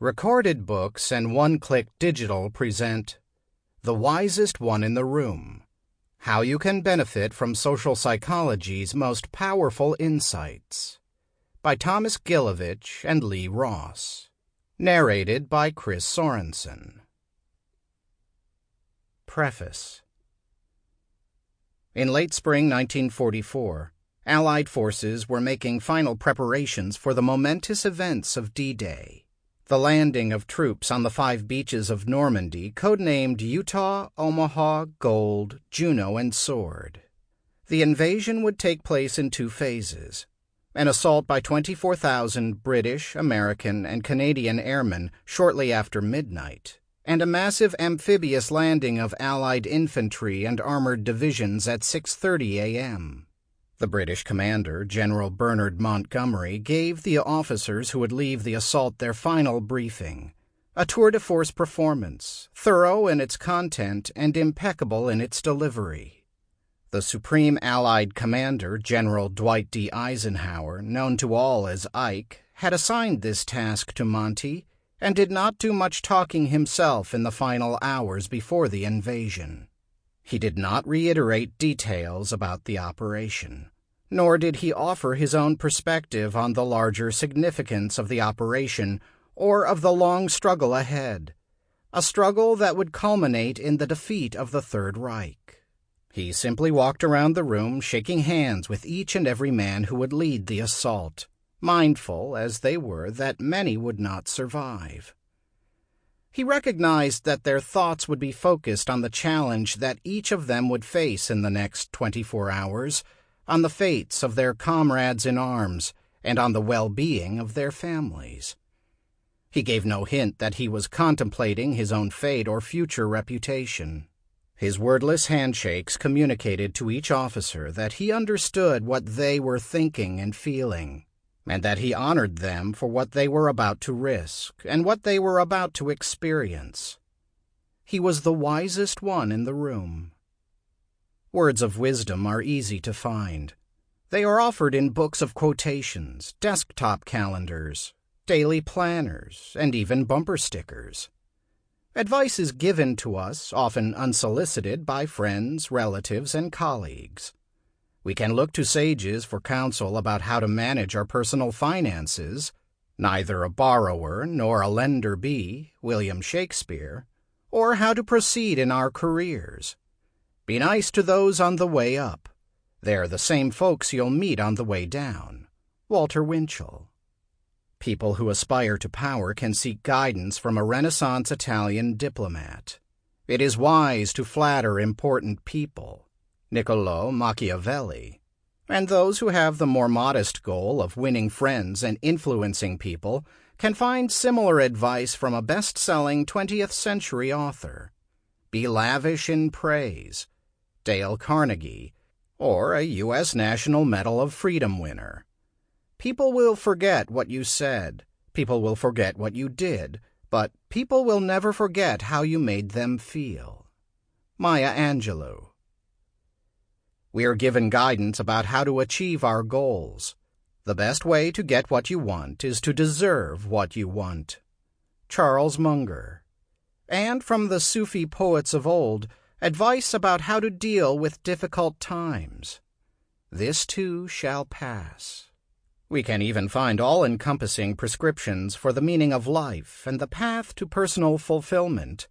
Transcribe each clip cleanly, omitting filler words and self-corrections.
Recorded Books and One-Click Digital present The Wisest One in the Room: How You Can Benefit from Social Psychology's Most Powerful Insights, by Thomas Gilovich and Lee Ross. Narrated by Chris Sorensen. Preface. In late spring 1944, Allied forces were making final preparations for the momentous events of D-Day, the landing of troops on the 5 beaches of Normandy, codenamed Utah, Omaha, Gold, Juno, and Sword. The invasion would take place in 2 phases: an assault by 24,000 British, American, and Canadian airmen shortly after midnight, and a massive amphibious landing of Allied infantry and armored divisions at 6:30 a.m. The British commander, General Bernard Montgomery, gave the officers who would leave the assault their final briefing, a tour-de-force performance, thorough in its content and impeccable in its delivery. The Supreme Allied Commander, General Dwight D. Eisenhower, known to all as Ike, had assigned this task to Monty and did not do much talking himself in the final hours before the invasion. He did not reiterate details about the operation, nor did he offer his own perspective on the larger significance of the operation or of the long struggle ahead, a struggle that would culminate in the defeat of the Third Reich. He simply walked around the room shaking hands with each and every man who would lead the assault, mindful as they were that many would not survive. He recognized that their thoughts would be focused on the challenge that each of them would face in the next 24 hours, on the fates of their comrades in arms, and on the well-being of their families. He gave no hint that he was contemplating his own fate or future reputation. His wordless handshakes communicated to each officer that he understood what they were thinking and feeling, and that he honored them for what they were about to risk and what they were about to experience. He was the wisest one in the room. Words of wisdom are easy to find. They are offered in books of quotations, desktop calendars, daily planners, and even bumper stickers. Advice is given to us, often unsolicited, by friends, relatives, and colleagues. We can look to sages for counsel about how to manage our personal finances. Neither a borrower nor a lender be, William Shakespeare, or how to proceed in our careers. Be nice to those on the way up. They're the same folks you'll meet on the way down, Walter Winchell. People who aspire to power can seek guidance from a Renaissance Italian diplomat. It is wise to flatter important people, Niccolò Machiavelli, and those who have the more modest goal of winning friends and influencing people can find similar advice from a best-selling 20th century author. Be lavish in praise, Dale Carnegie, or a U.S. National Medal of Freedom winner. People will forget what you said, people will forget what you did, but people will never forget how you made them feel. Maya Angelou. We are given guidance about how to achieve our goals. The best way to get what you want is to deserve what you want. Charles Munger. And from the Sufi poets of old, advice about how to deal with difficult times. This too shall pass. We can even find all-encompassing prescriptions for the meaning of life and the path to personal fulfillment.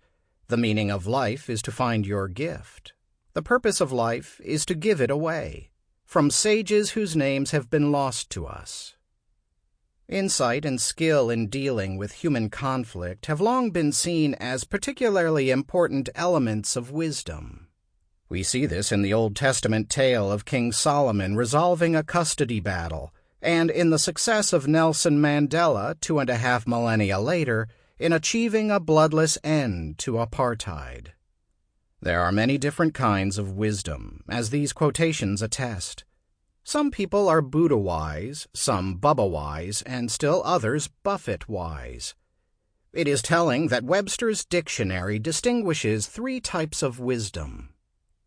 The meaning of life is to find your gift. The purpose of life is to give it away, from sages whose names have been lost to us. Insight and skill in dealing with human conflict have long been seen as particularly important elements of wisdom. We see this in the Old Testament tale of King Solomon resolving a custody battle, and in the success of Nelson Mandela 2.5 millennia later in achieving a bloodless end to apartheid. There are many different kinds of wisdom, as these quotations attest. Some people are Buddha-wise, some Bubba-wise, and still others Buffett-wise. It is telling that Webster's dictionary distinguishes 3 types of wisdom.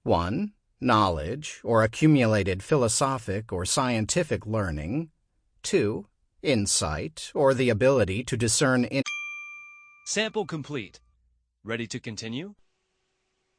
1. Knowledge, or accumulated philosophic or scientific learning. 2. Insight, or the ability to discern Sample complete. Ready to continue?